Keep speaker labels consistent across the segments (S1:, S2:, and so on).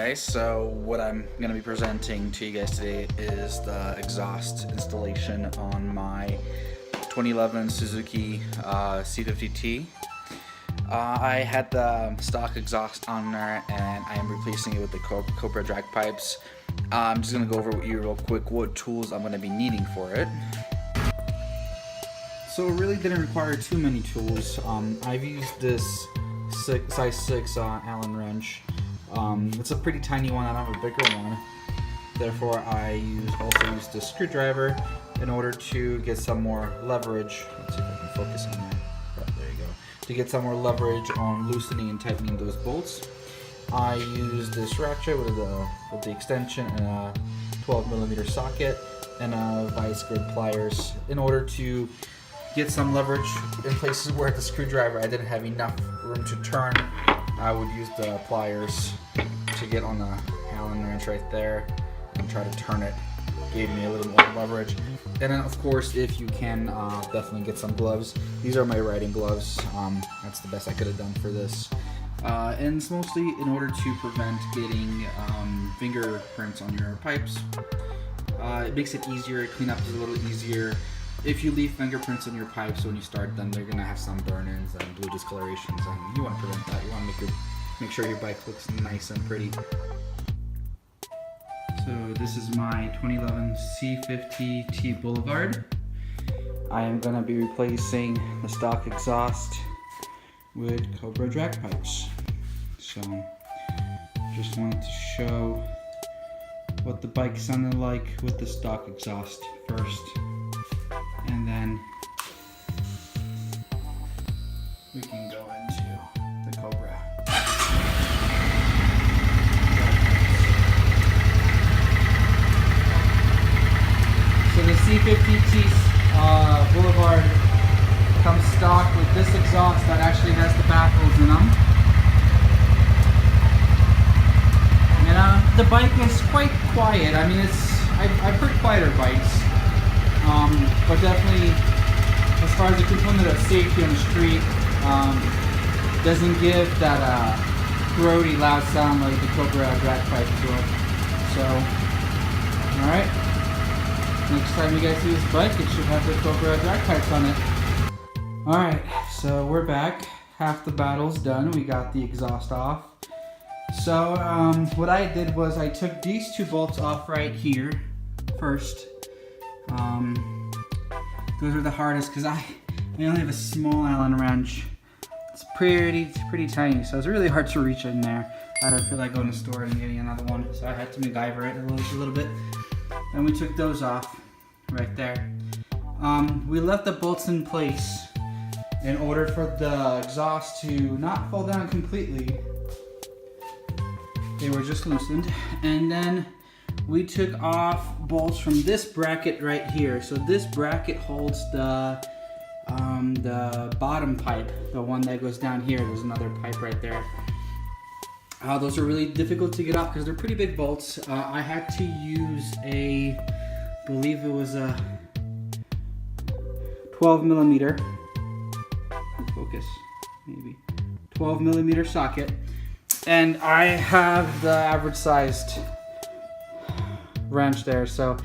S1: guys, so what I'm going to be presenting to you guys today is the exhaust installation on my 2011 Suzuki C50T. I had the stock exhaust on there and I am replacing it with the Cobra Drag Pipes. I'm just going to go over with you real quick what tools I'm going to be needing for it. So it really didn't require too many tools. I've used this size 6 Allen wrench. It's a pretty tiny one, I don't have a bigger one. Therefore I also use the screwdriver in order to get some more leverage. Let's see if I can focus on that. Right, there you go. To get some more leverage on loosening and tightening those bolts. I use this ratchet with the extension and a 12mm socket and a vice grip pliers in order to get some leverage in places where the screwdriver I didn't have enough room to turn. I would use the pliers to get on the Allen wrench right there and try to turn it. Gave me a little more leverage. And then of course, if you can, definitely get some gloves. These are my riding gloves. That's the best I could have done for this. And it's mostly in order to prevent getting fingerprints on your pipes. It makes it easier, cleanup is a little easier. If you leave fingerprints on your pipes when you start them, they're gonna have some burn-ins and blue discolorations, and you want to prevent that. You want to make sure your bike looks nice and pretty. So this is my 2011 C50T Boulevard. I am gonna be replacing the stock exhaust with Cobra Drag Pipes. So just wanted to show what the bike sounded like with the stock exhaust first. And then we can go into the Cobra. So the C50T Boulevard comes stock with this exhaust that actually has the baffles in them. And the bike is quite quiet. I mean, I've heard quieter bikes. But definitely, as far as the component of safety on the street, doesn't give that throaty, loud sound like the Cobra Drag Pipes will. So, alright, next time you guys see this bike, it should have the Cobra Drag Pipes on it. Alright, so we're back. Half the battle's done. We got the exhaust off. So, what I did was I took these two bolts off right here first. Those are the hardest because I only have a small Allen wrench. It's pretty tiny, so it's really hard to reach in there. I don't feel like going to the store and getting another one, so I had to MacGyver it a little bit. And we took those off right there. We left the bolts in place in order for the exhaust to not fall down completely. They were just loosened, and then we took off bolts from this bracket right here. So this bracket holds the bottom pipe, the one that goes down here. There's another pipe right there. Those are really difficult to get off because they're pretty big bolts. I had to use I believe it was a 12mm, focus, maybe, 12mm socket. And I have the average sized wrench there, so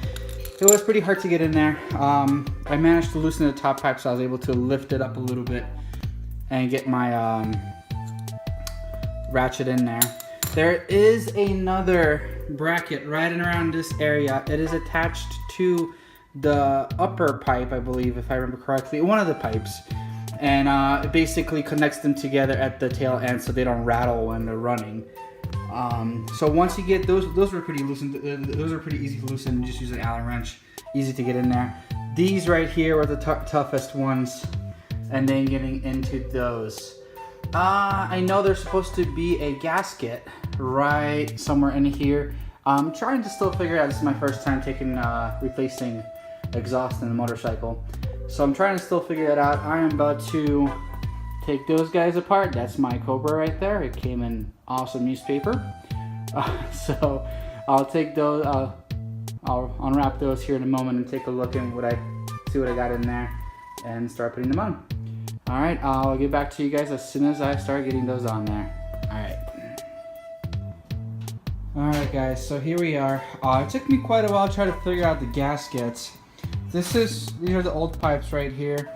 S1: it was pretty hard to get in there. I managed to loosen the top pipe, so I was able to lift it up a little bit and get my ratchet in there. There is another bracket right in around this area. It is attached to the upper pipe, I believe, if I remember correctly, one of the pipes, and it basically connects them together at the tail end so they don't rattle when they're running. So once you get those were pretty loosened. Those are pretty easy to loosen. Just use an Allen wrench, easy to get in there. These right here were the toughest ones, and then getting into those. I know there's supposed to be a gasket right somewhere in here. I'm trying to still figure it out. This is my first time replacing exhaust in a motorcycle, so I'm trying to still figure that out. I am about to take those guys apart. That's my Cobra right there. It came in awesome newspaper. So I'll take those, I'll unwrap those here in a moment and take a look and see what I got in there and start putting them on. All right, I'll get back to you guys as soon as I start getting those on there. All right. Alright guys, so here we are. It took me quite a while to try to figure out the gaskets. These are the old pipes right here.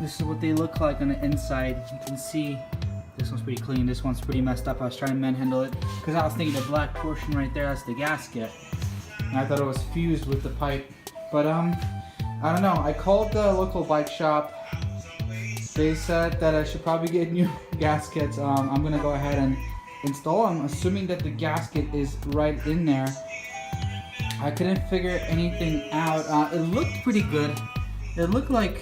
S1: This is what they look like on the inside. You can see this one's pretty clean, this one's pretty messed up. I was trying to manhandle it because I was thinking the black portion right there, that's the gasket. And I thought it was fused with the pipe. But I don't know, I called the local bike shop. They said that I should probably get new gaskets. I'm gonna go ahead and install them, assuming that the gasket is right in there. I couldn't figure anything out. It looked pretty good. It looked like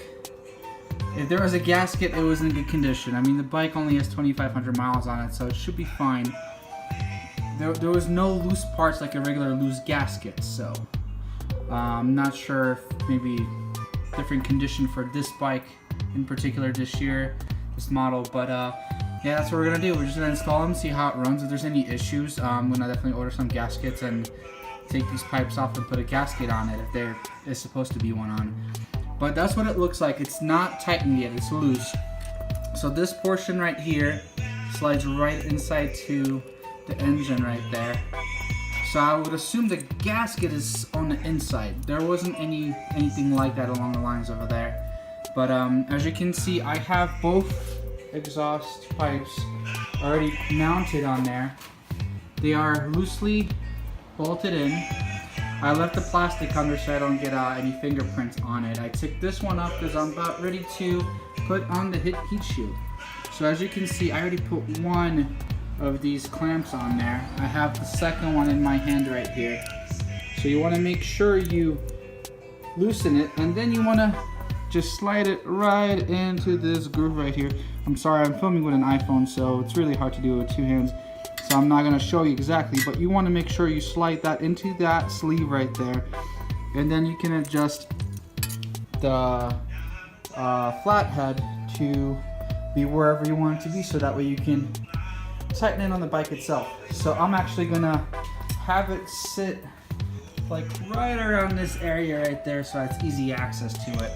S1: if there was a gasket, it was in good condition. I mean, the bike only has 2,500 miles on it, so it should be fine. There was no loose parts like a regular loose gasket, so I'm not sure if maybe different condition for this bike in particular this year, this model, but yeah, that's what we're gonna do. We're just gonna install them, see how it runs. If there's any issues, I'm gonna definitely order some gaskets and take these pipes off and put a gasket on it if there is supposed to be one on. But that's what it looks like. It's not tightened yet, it's loose. So this portion right here slides right inside to the engine right there. So I would assume the gasket is on the inside. There wasn't anything like that along the lines over there. But as you can see, I have both exhaust pipes already mounted on there. They are loosely bolted in. I left the plastic under so I don't get any fingerprints on it. I took this one up because I'm about ready to put on the heat shield. So as you can see, I already put one of these clamps on there. I have the second one in my hand right here. So you want to make sure you loosen it, and then you want to just slide it right into this groove right here. I'm sorry, I'm filming with an iPhone, so it's really hard to do it with two hands. So I'm not going to show you exactly, but you want to make sure you slide that into that sleeve right there. And then you can adjust the flathead to be wherever you want it to be, so that way you can tighten it on the bike itself. So I'm actually going to have it sit like right around this area right there, so it's easy access to it.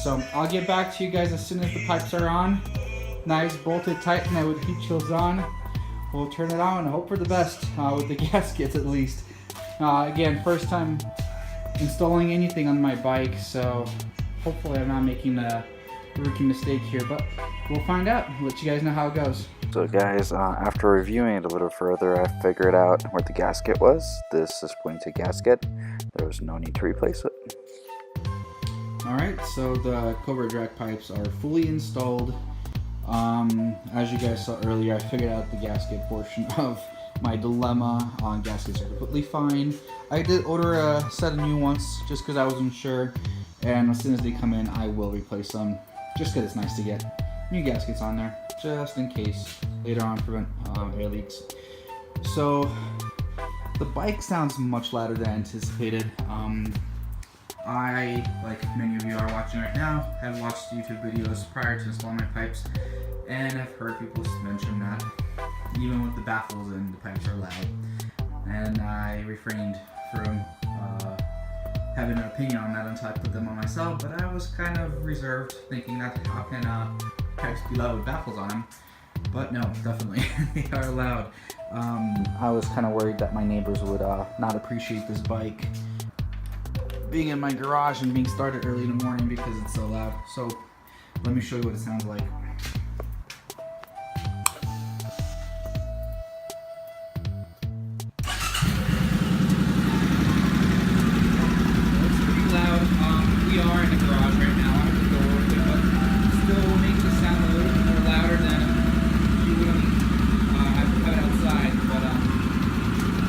S1: So I'll get back to you guys as soon as the pipes are on. Nice bolted tight and with heat shields on. We'll turn it on and hope for the best with the gaskets at least. Again, first time installing anything on my bike, so hopefully I'm not making a rookie mistake here, but we'll find out. I'll let you guys know how it goes.
S2: So guys, after reviewing it a little further, I figured out where the gasket was. This is pointed gasket. There was no need to replace it.
S1: Alright, so the Cobra Drag Pipes are fully installed. As you guys saw earlier, I figured out the gasket portion of my dilemma. Gaskets are completely fine. I did order a set of new ones just because I wasn't sure, and as soon as they come in, I will replace them just because it's nice to get new gaskets on there, just in case later on prevent air leaks. So the bike sounds much louder than anticipated. I, like many of you are watching right now, have watched YouTube videos prior to installing my pipes, and I've heard people mention that even with the baffles in, the pipes are loud. And I refrained from having an opinion on that until I put them on myself, but I was kind of reserved, thinking that how can pipes be loud with baffles on them? But no, definitely, they are loud. I was kind of worried that my neighbors would not appreciate this bike being in my garage and being started early in the morning because it's so loud. So let me show you what it sounds like. It's pretty loud. We are in the garage right now. I have to go with it, but still makes it sound a little bit more louder than you would have to have it outside. But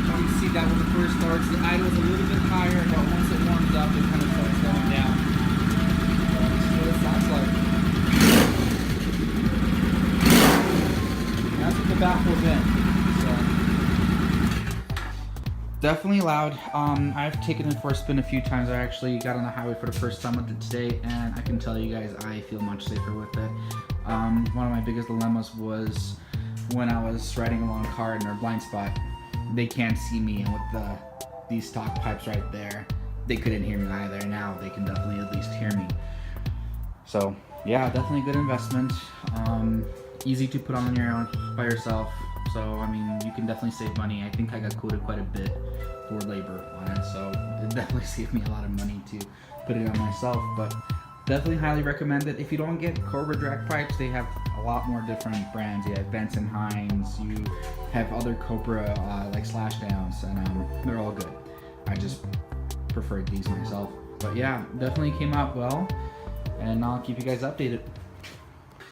S1: you can see that when it first starts, the idle is a little bit higher, but once it warms up, it kind of starts going down. This is what it sounds like. That's what the baffle's in. So definitely loud. I've taken it for a spin a few times. I actually got on the highway for the first time with it today, and I can tell you guys I feel much safer with it. One of my biggest dilemmas was when I was riding along a car in their blind spot. They can't see me, and with these stock pipes right there, they couldn't hear me either. Now they can definitely at least hear me. So yeah, definitely a good investment. Easy to put on your own by yourself. So I mean, you can definitely save money. I think I got quoted quite a bit for labor on it, so it definitely saved me a lot of money to put it on myself. But definitely highly recommend it. If you don't get Cobra Drag Pipes, they have a lot more different brands. You have Benson Hines, you have other Cobra like Slashdowns, and they're all good. I just preferred these myself. But yeah, definitely came out well, and I'll keep you guys updated.